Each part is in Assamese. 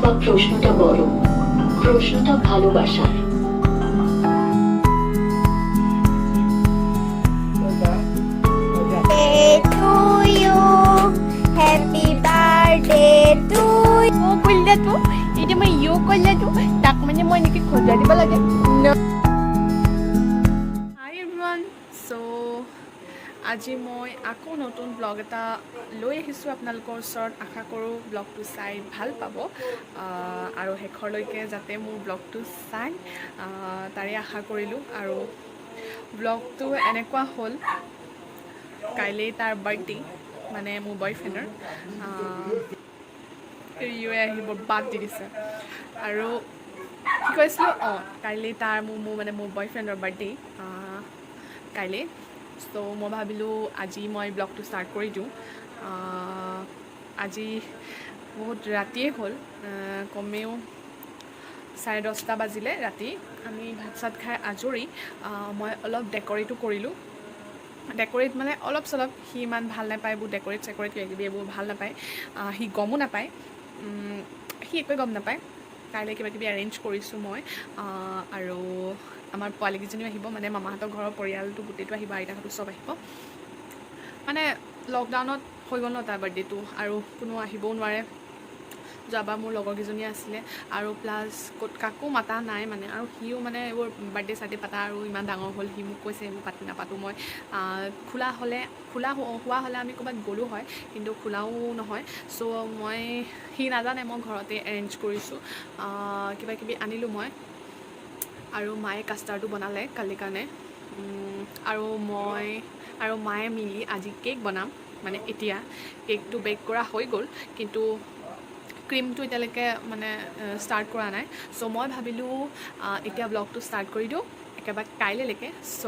বা প্ৰশ্নটা বড়, প্ৰশ্নটা ভালোবাসাৰ। আজি মই আকৌ নতুন ব্লগ এটা লৈ আহিছোঁ আপোনালোকৰ ওচৰত। আশা কৰোঁ ব্লগটো চাই ভাল পাব আৰু শেষৰলৈকে যাতে মোৰ ব্লগটো চাই তাৰে আশা কৰিলোঁ। আৰু ব্লগটো এনেকুৱা হ'ল, কাইলৈ তাৰ বাৰ্থডে, মানে মোৰ বয়ফ্ৰেণ্ডৰ ৰিঅ'য়ে আহিব, বাদ দি দিছে। আৰু কি কৈছিলোঁ, কাইলৈ তাৰ মোৰ বয়ফ্ৰেণ্ডৰ বাৰ্থডে কাইলৈ। ত' মই ভাবিলোঁ আজি মই ব্লগটো ষ্টাৰ্ট কৰি দিওঁ। আজি বহুত ৰাতিয়ে হ'ল, কমেও 10:30 বাজিলে ৰাতি। আমি ভাত চাত খাই আজৰি। মই অলপ ডেক'ৰেটো কৰিলোঁ। ডেক'ৰেট মানে অলপ চলপ। সি ইমান ভাল নাপায় এইবোৰ ডেক'ৰেট চেক'ৰেট কিবাকিবি, এইবোৰ ভাল নাপায়। সি গমো নাপায়, সি একোৱে গম নাপায়। কাইলৈ কিবাকিবি এৰেঞ্জ কৰিছোঁ মই। আৰু আমাৰ পোৱালীকেইজনীও আহিব, মানে মামাহঁতৰ ঘৰৰ পৰিয়ালটো গোটেইটো আহিব, আইতাহঁতো চব আহিব। মানে লকডাউনত হৈ গ'ল ন তাৰ বাৰ্থডেটো, আৰু কোনো আহিবও নোৱাৰে। যোৱাবাৰ মোৰ লগৰকেইজনী আছিলে, আৰু প্লাছ কাকো মাতা নাই মানে। আৰু সিও মানে এইবোৰ বাৰ্থডে চাৰ্থডে পাতা আৰু ইমান ডাঙৰ হ'ল, সি মোক কৈছে এইবোৰ নাপাতো মই। খোলা হোৱা হ'লে আমি ক'ৰবাত গ'লোঁ হয়, কিন্তু খোলাও নহয়। চ' সি নাজানে মই ঘৰতে এৰেঞ্জ কৰিছোঁ। কিবাকিবি আনিলোঁ মই, আৰু মায়ে কাষ্টাৰ্ডো বনালে কালিৰ কাৰণে। আৰু মায়ে মিলি আজি কেক বনাম। মানে এতিয়া কেকটো বেক কৰা হৈ গ'ল, কিন্তু ক্ৰীমটো এতিয়ালৈকে মানে ষ্টাৰ্ট কৰা নাই। চ' মই ভাবিলোঁ এতিয়া ব্লগটো ষ্টাৰ্ট কৰি দিওঁ একেবাৰে কাইলৈলৈকে। চ'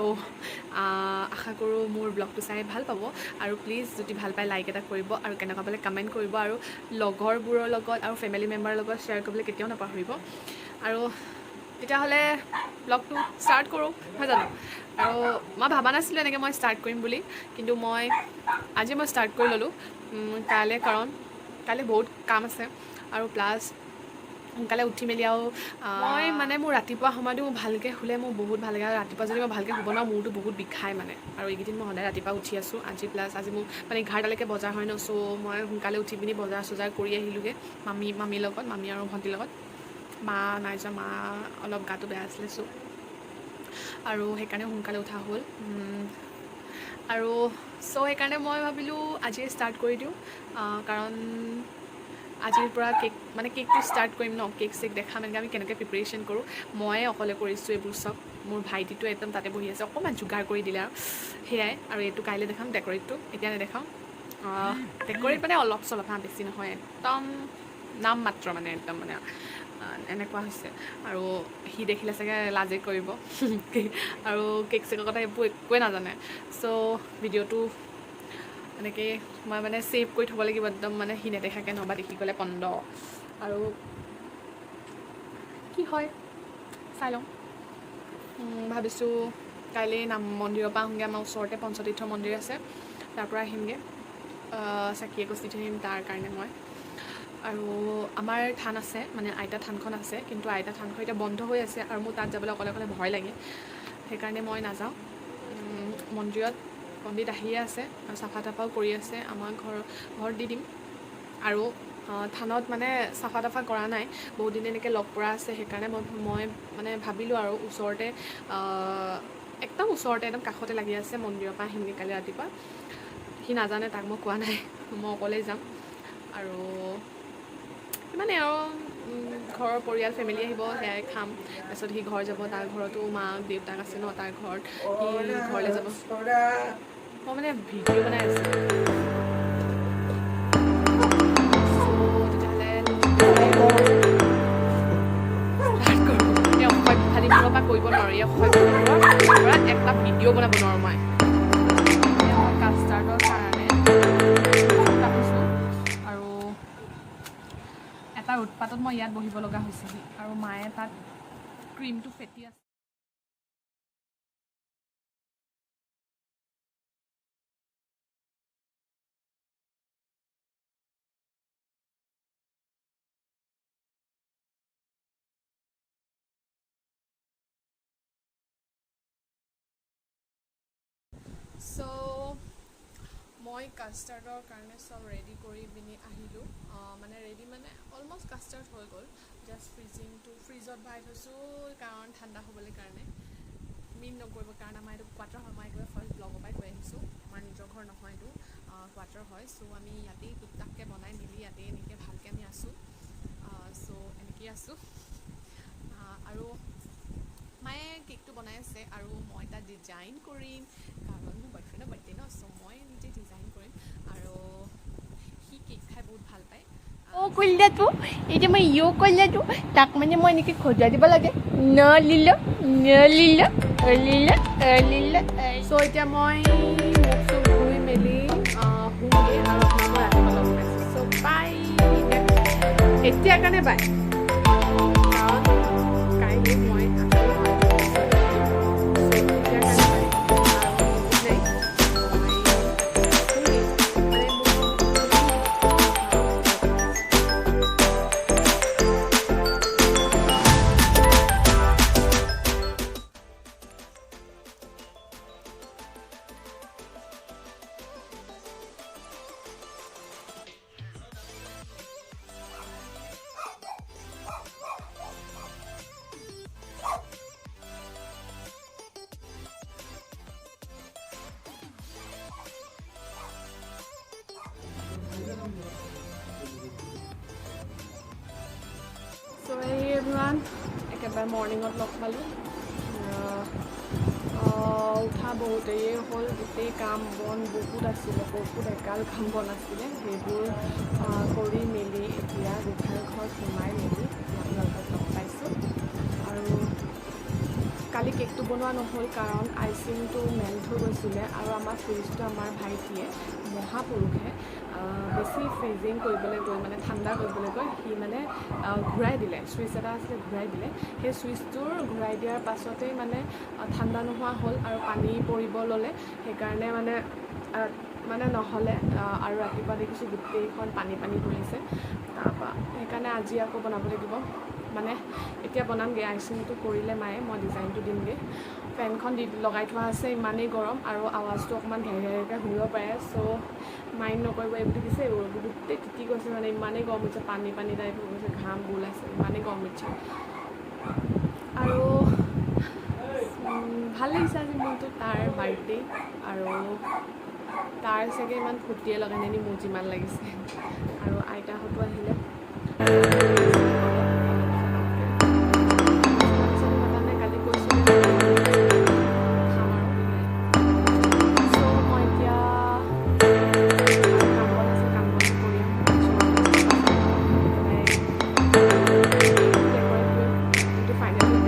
আশা কৰোঁ মোৰ ব্লগটো চাই ভাল পাব। আৰু প্লিজ যদি ভাল পায় লাইক এটা কৰিব, আৰু কেনেকুৱা পালে কমেণ্ট কৰিব, আৰু লগৰবোৰৰ লগত আৰু ফেমিলি মেম্বাৰৰ লগত শ্বেয়াৰ কৰিবলৈ কেতিয়াও নাপাহৰিব। আৰু তেতিয়াহ'লে ব্লগটো ষ্টাৰ্ট কৰোঁ, নহয় জানো? আৰু মই ভবা নাছিলোঁ এনেকৈ মই ষ্টাৰ্ট কৰিম বুলি, কিন্তু আজি মই ষ্টাৰ্ট কৰি ল'লোঁ কাইলৈ, কাৰণ কাইলৈ বহুত কাম আছে। আৰু প্লাছ সোনকালে উঠি মেলি আৰু মোৰ ৰাতিপুৱা সময়টো ভালকৈ শুলে মোৰ বহুত ভাল লাগে। আৰু ৰাতিপুৱা যদি মই ভালকৈ শুব নোৱাৰোঁ, মোৰতো বহুত বিষায় মানে। আৰু এইকেইদিন মই সদায় ৰাতিপুৱা উঠি আছোঁ। আজি মোৰ মানে 11টালৈকে বজাৰ হয় ন। চ' মই সোনকালে উঠি পিনি বজাৰ চজাৰ কৰি আহিলোঁগৈ মামীৰ লগত, মামী আৰু ভণ্টিৰ লগত। মা নাই যোৱা, মা অলপ গাটো বেয়া আছিলে। চ' আৰু সেইকাৰণে সোনকালে উঠা হ'ল। আৰু সেইকাৰণে মই ভাবিলোঁ আজিয়ে ষ্টাৰ্ট কৰি দিওঁ, কাৰণ আজিৰ পৰা কেকটো ষ্টাৰ্ট কৰিম ন। কেক চেক দেখাম, এনেকৈ আমি কেনেকৈ প্ৰিপেৰেশ্যন কৰোঁ। ময়ে অকলে কৰিছোঁ এইবোৰ চব। মোৰ ভাইটিটো একদম তাতে বহি আছে, অকণমান যোগাৰ কৰি দিলে আৰু সেয়াই। আৰু এইটো কাইলৈ দেখাম, ডেক'ৰেটটো এতিয়া নেদেখাওঁ। ডেক'ৰেট মানে অলপ চলপ, বেছি নহয়, একদম নাম মাত্ৰ মানে, একদম মানে এনেকুৱা হৈছে। আৰু সি দেখিলে চাগে লাজে কৰিব আৰু কেক চেকৰ কথা এইবোৰ একোৱে নাজানে। চ' ভিডিঅ'টো এনেকৈ মই মানে ছেভ কৰি থ'ব লাগিব একদম, মানে সি নেদেখাকৈ, নহ'বা দেখি গ'লে পণ্ড। আৰু কি হয় চাই লওঁ। ভাবিছোঁ কাইলৈ মন্দিৰৰ পৰা আহোঁগৈ। আমাৰ ওচৰতে পঞ্চতীৰ্থ মন্দিৰ আছে, তাৰ পৰা আহিমগৈ। চাকি এগছি থৈ তাৰ কাৰণে মই। আৰু আমাৰ থান আছে, মানে আইতা থানখন আছে, কিন্তু আইতা থানখন এতিয়া বন্ধ হৈ আছে। আৰু মোৰ তাত যাবলৈ অকলে অকলে ভয় লাগে, সেইকাৰণে মই নাযাওঁ। মন্দিৰত পণ্ডিত আহিয়ে আছে, আৰু চাফা তাফাও কৰি আছে। আমাৰ ঘৰত দি দিম। আৰু থানত মানে চাফা তাফা কৰা নাই, বহুত দিন এনেকৈ লগ কৰা আছে। সেইকাৰণে মই মানে ভাবিলোঁ আৰু ওচৰতে, একদম ওচৰতে, একদম কাষতে লাগি আছে, মন্দিৰৰ পৰা আহিমগৈ কালি ৰাতিপুৱা। সি নাজানে, তাক মই কোৱা নাই, মই অকলেই যাম। আৰু ইমানেই আৰু, ঘৰৰ পৰিয়াল ফেমিলি আহিব, সেয়াই খাম। তাৰপিছত সি ঘৰ যাব, তাৰ ঘৰতো মাক দেউতাক আছে ন, তাৰ ঘৰত সি ঘৰলৈ যাব। মই মানে ভিডিঅ' বনাই আছোঁ। কৰিব নোৱাৰোঁ, এটা ভিডিঅ' বনাব নোৱাৰোঁ মই। কাষ্টাৰ্ডৰ কাৰণে আৰু এটা উৎপাতত মই ইয়াত বহিব লগা হৈছেহি, আৰু মায়ে তাত ক্ৰীমটো ফেটি আছে। সো মই কাষ্টাৰ্ডৰ কাৰণে সব ৰেডি কৰি পিনি আহিলোঁ মানে ৰেডি মানে অলমষ্ট কাষ্টাৰ্ড হৈ গ'ল জাষ্ট ফ্ৰিজত ভৰাই থৈছোঁ কাৰণ ঠাণ্ডা হ'বলৈ কাৰণে মিন নকৰিবৰ কাৰণে আমাৰ এইটো কোৱাৰ্টাৰ হয় মই একেবাৰে ফাৰ্ষ্ট ব্লগৰ পৰাই কৈ আহিছোঁ আমাৰ নিজৰ ঘৰ নহয় এইটো কোৱাৰ্টাৰ হয় চ' আমি ইয়াতেই টুকটাককৈ বনাই মেলি ইয়াতেই এনেকৈ ভালকৈ আমি আছোঁ চ' এনেকেই আছোঁ আৰু মায়ে কেকটো বনাই আছে আৰু মই তাত ডিজাইন কৰিম কাৰণ মোৰ বয়ফ্ৰেণ্ডৰ বাৰ্থডে ন চ' মই নিজে ডিজাইন কৰিম আৰু সি কেক খাই বহুত ভাল পায় কইলাটো এতিয়া মই কইলাটো তাক মানে মই এনেকৈ খজুৱাই দিব লাগে লিল চ' এতিয়া মই মুখ চুখ ধুই মেলি শুমগৈ আৰু মই ৰাতিপুৱা লগ পাইছোঁ চ' বাই এতিয়া কাৰণে বাই কাৰণ কাইলৈ মই চ' এই এভৰিৱান একেবাৰে মৰ্ণিঙত লগ পালোঁ উঠা বহুত দেৰিয়ে হ'ল গোটেই কাম বন বহুত আছিলে বহুত এগাল কাম বন আছিলে সেইবোৰ কৰি মেলি এতিয়া গোঁসাই ঘৰত সোমাই মেলি আপোনালোকক লগ পাইছোঁ আৰু কালি কেকটো বনোৱা নহ'ল কাৰণ আইচিংটো মেল্ট হৈ গৈছিলে আৰু আমাৰ ফ্ৰিজটো আমাৰ ভাইটিয়ে মহাপুৰুষে বেছি ফ্ৰিজিং কৰিবলৈ গৈ মানে ঠাণ্ডা কৰিবলৈ গৈ সি মানে ঘূৰাই দিলে চুইচ এটা আছিলে ঘূৰাই দিলে সেই চুইচটোৰ ঘূৰাই দিয়াৰ পাছতেই মানে ঠাণ্ডা নোহোৱা হ'ল আৰু পানী পৰিব ল'লে সেইকাৰণে মানে নহ'লে আৰু ৰাতিপুৱা দেখিছোঁ গোটেইখন পানী পৰিছে তাৰপৰা সেইকাৰণে আজি আকৌ বনাব লাগিব মানে এতিয়া বনামগৈ আইচিংটো কৰিলে মায়ে মই ডিজাইনটো দিমগৈ ফেনখন লগাই থোৱা আছে ইমানেই গৰম আৰু আৱাজটো অকণমান ঘেৰঘেৰকৈ শুনিব পাৰে চ' মাইণ্ড নকৰিব এইবোৰ দিছে এইবোৰ গোটেই তিতি গৈছে মানে ইমানেই গৰম হৈছে পানী টাইপ হৈ গৈছে ঘাম ওলাইছে ইমানেই গৰম হৈছে আৰু ভাল লাগিছে আজি মোৰতো তাৰ বাৰ্থডে আৰু তাৰ চাগে ইমান ফূৰ্তিয়ে লগা নাই মোৰ যিমান লাগিছে আৰু আইতাহঁতো আহিলে কালি কৈছিলোঁ খাম আৰু চ' মই এতিয়া কাম বন আছে কাম বন কৰিম কিন্তু ফাইনেলি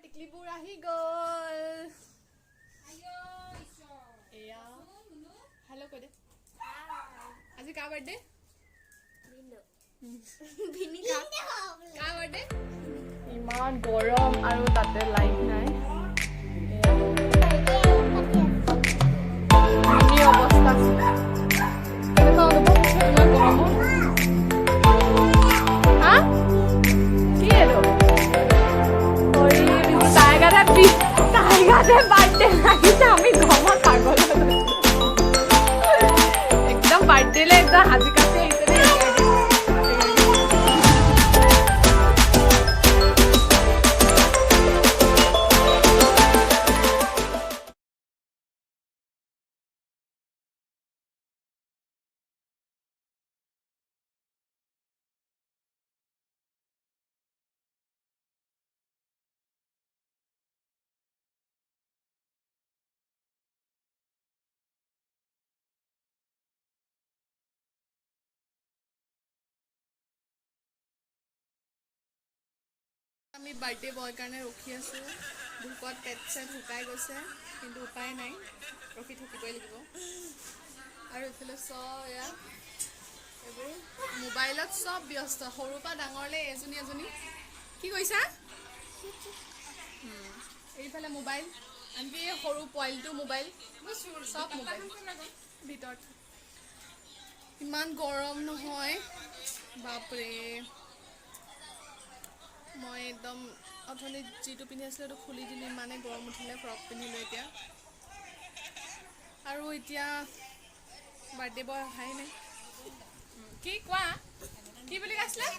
টিকলিবোৰ আহি গ'ল এয়া হেল্ল' কৈ দে আজি কাৰ বাৰ্থডে কাৰ বাৰ্থডে ইমান গৰম আৰু তাতে লাইট নাই অৱস্থা কেনেকুৱা অনুভৱ হৈছে তোমাৰ গৰমত হা কি এইটো টাইগারে বার্থডে লাগিছে আমি ঘমত পাগল একদম বার্থডেলে একদম হাজি কাছে আমি বাৰ্থডে বয়ৰ কাৰণে ৰখি আছোঁ ভোকত পেট চেট শুকাই গৈছে কিন্তু উপায় নাই ৰখি থাকিবই লাগিব আৰু এইফালে চব এয়া এইবোৰ মোবাইলত চব ব্যস্ত সৰুৰ পৰা ডাঙৰলৈ এজনী কি কৈছা এইফালে মোবাইল আনকি সৰু পোৱালিটো মোবাইল চব মোবাইল ভিতৰত ইমান গৰম নহয় বাপৰে মই একদম অথনি যিটো পিন্ধি আছিলোঁ সেইটো খুলি দিলোঁ ইমানেই গৰম উঠিলে ফ্ৰক পিন্ধিলোঁ এতিয়া আৰু এতিয়া বাৰ্থডে বয় অহাই নাই কি কোৱা কি বুলি কৈছিলে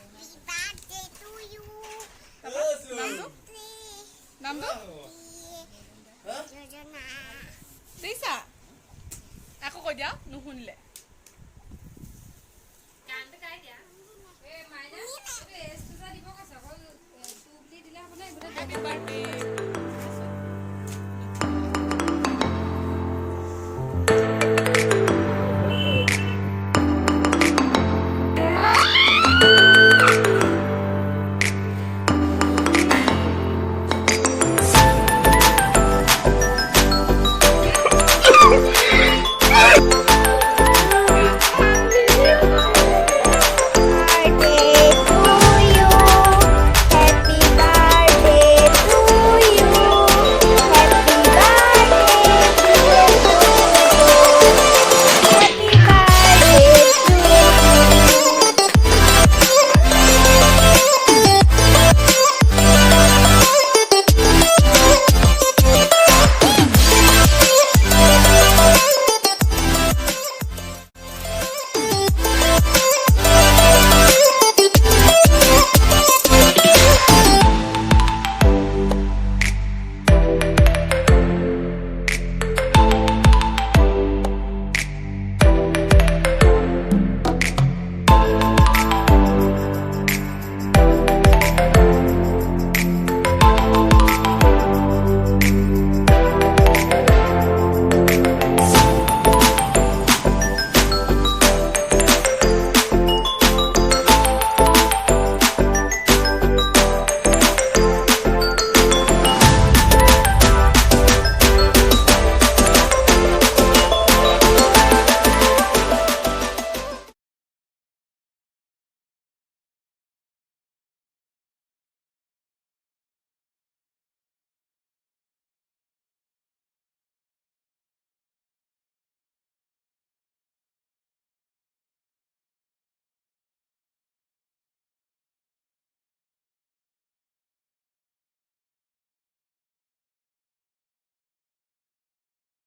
নামটো দিছা আকৌ কৈ দিয়া নুশুনিলে Happy birthday.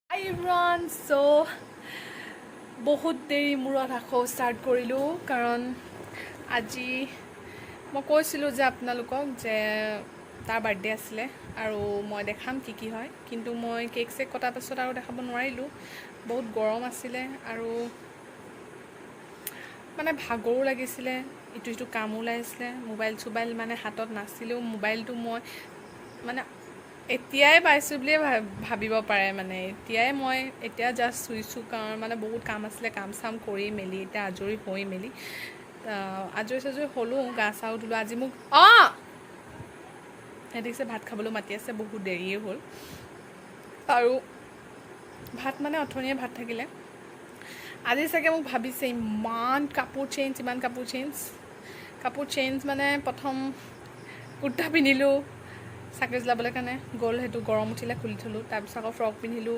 Hi everyone, so বহুত দেৰি মূৰত আকৌ ষ্টাৰ্ট কৰিলোঁ কাৰণ আজি মই কৈছিলোঁ যে আপোনালোকক যে তাৰ বাৰ্থডে আছিলে আৰু মই দেখাম কি হয় কিন্তু মই কেক চেক কটাৰ পাছত আৰু দেখাব নোৱাৰিলোঁ বহুত গৰম আছিলে আৰু মানে ভাগৰো লাগিছিলে ইটো সিটো কাম ওলাইছিলে মোবাইল মানে হাতত নাছিলেও মোবাইলটো মই মানে এতিয়াই পাইছোঁ বুলিয়ে ভাবিব পাৰে মানে এতিয়া জাষ্ট চুইছোঁ কাৰণ মানে বহুত কাম আছিলে কাম চাম কৰি মেলি এতিয়া আজৰি হৈ মেলি আজৰি হ'লোঁ গা চাও ধুলোঁ আজি মোক সিহঁতিছে ভাত খাবলৈ মাতি আছে বহুত দেৰিয়ে হ'ল আৰু ভাত মানে অথনিয়ে ভাত থাকিলে আজি চাগে মোক ভাবিছে ইমান কাপোৰ চেঞ্জ মানে প্ৰথম কুৰ্তা পিন্ধিলোঁ চাকৰি জ্বলাবলৈ কাৰণে গ'ল সেইটো গৰম উঠিলে খুলি থলোঁ তাৰপিছত আকৌ ফ্ৰক পিন্ধিলোঁ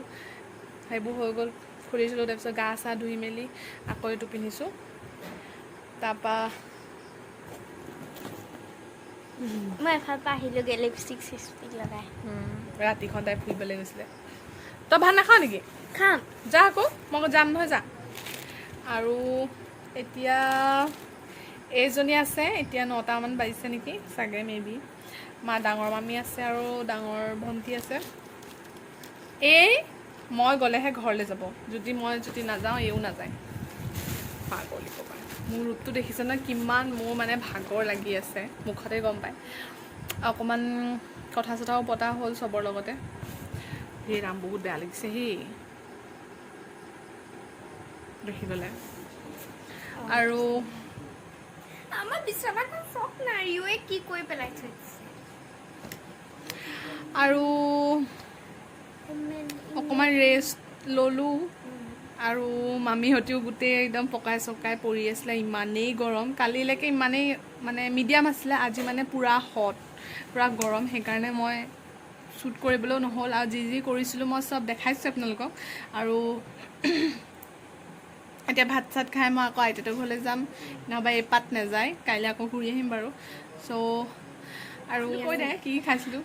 সেইবোৰ হৈ গ'ল খুলি থলোঁ তাৰপিছত গা চা ধুই মেলি আকৌ এইটো পিন্ধিছোঁ তাৰপৰা মই এফালৰ পৰা আহিলোঁগৈ লিপষ্টিক চিপষ্টিক লগাই ৰাতিখন তাই ফুৰিবলৈ গৈছিলে তই ভাত নাখাৱ নেকি খাম যা আকৌ মই যাম নহয় যা আৰু এতিয়া এইজনী আছে এতিয়া 9টামান বাজিছে নেকি চাগে মেবি মা ডাঙৰ মামী আছে আৰু ডাঙৰ ভণ্টি আছে এই মই গ'লেহে ঘৰলৈ যাব যদি নাযাওঁ এইও নাযায় পাগলি ক'বা মোৰ ৰূপটো দেখিছে ন কিমান মোৰ মানে ভাগৰ লাগি আছে মুখতে গম পায় অকণমান কথা চথাও পতা হ'ল চবৰ লগতে সেই ৰাম বহুত বেয়া লাগিছে সেই দেখিবলৈ আৰু আমাৰ বিছনাখন ফ্ৰক নাৰীয়ে কি কৰি পেলাই থৈছে আৰু অকণমান ৰেষ্ট ল'লোঁ আৰু মামীহঁতেও গোটেই একদম পকাই চকাই পৰি আছিলে ইমানেই গৰম কালিলৈকে ইমানেই মানে মিডিয়াম আছিলে আজি মানে পূৰা হট পূৰা গৰম সেইকাৰণে মই শ্বুট কৰিবলৈও নহ'ল আৰু যি কৰিছিলোঁ মই চব দেখাইছোঁ আপোনালোকক আৰু এতিয়া ভাত চাত খাই মই আকৌ আইতাতৰ ঘৰলৈ যাম নহবা এপাত নাযায় কাইলৈ আকৌ ঘূৰি আহিম বাৰু চ' আৰু কৈ দে কি খাইছিলোঁ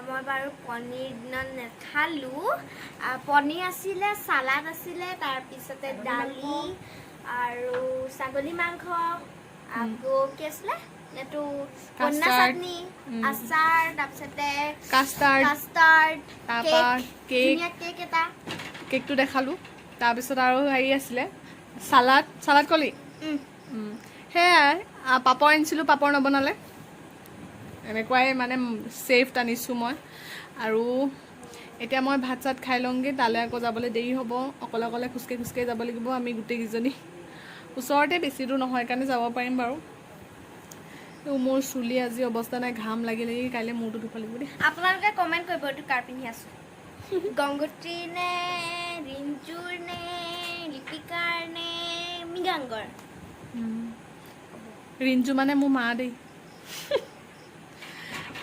মই বাৰু পনীৰ দিনত নাখালোঁ পনীৰ আছিলে চালাড আছিলে তাৰপিছতে দালি আৰু ছাগলী মাংস আকৌ কি আছিলে এইটো কণা চাটনি আচাৰ তাৰপিছতে কাষ্টাৰ্ড তাৰপৰা কেক এটা কেকটো দেখালোঁ তাৰপিছত আৰু হেৰি আছিলে চালাড কলি সেয়াই পাপৰ আনিছিলোঁ পাপৰ নবনালে এনেকুৱাই মানে ছেফ আনিছোঁ মই আৰু এতিয়া মই ভাত চাত খাই লওঁগৈ তালৈ আকৌ যাবলৈ দেৰি হ'ব অকলে অকলে খোজকাঢ়ি যাব লাগিব আমি গোটেইকেইজনী ওচৰতে বেছি দূৰ নহয় কাৰণে যাব পাৰিম বাৰু মোৰ চুলি আজি অৱস্থা নাই ঘাম লাগি কাইলৈ মূৰটো ধুব লাগিব দেই আপোনালোকে কমেণ্ট কৰিব এইটো কাৰ পিন্ধি আছোঁ গংগোত্ৰী নে ৰিঞ্জুৰ নে লিপিকাৰ নে মৃগাংকৰ ৰিঞ্জু মানে মোৰ মা দেই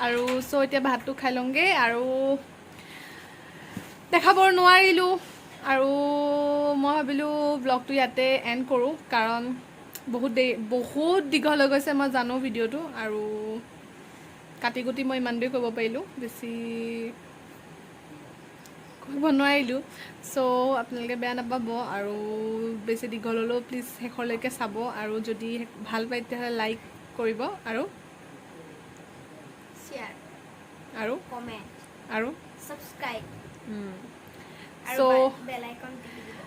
আৰু চ' এতিয়া ভাতটো খাই লওঁগৈ আৰু দেখাব নোৱাৰিলোঁ আৰু মই ভাবিলোঁ ব্লগটো ইয়াতে এণ্ড কৰোঁ কাৰণ বহুত দীঘল হৈ গৈছে মই জানো ভিডিঅ'টো আৰু কাটি কুটি মই ইমান দেৰি কৰিব পাৰিলোঁ বেছি কৰিব নোৱাৰিলোঁ চ' আপোনালোকে বেয়া নাপাব আৰু বেছি দীঘল হ'লেও প্লিজ শেষলৈকে চাব আৰু যদি ভাল পায় তেতিয়াহ'লে লাইক কৰিব আৰু শ্বেয়াৰ আৰু কমেণ্ট আৰু ছাবস্ক্ৰাইব চ' বেল আইকন টিপি দিব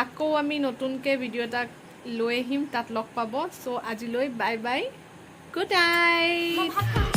আকৌ আমি নতুনকৈ ভিডিঅ' এটা লৈ আহিম তাত লগ পাব চ' আজিলৈ বাই বাই গুড নাইট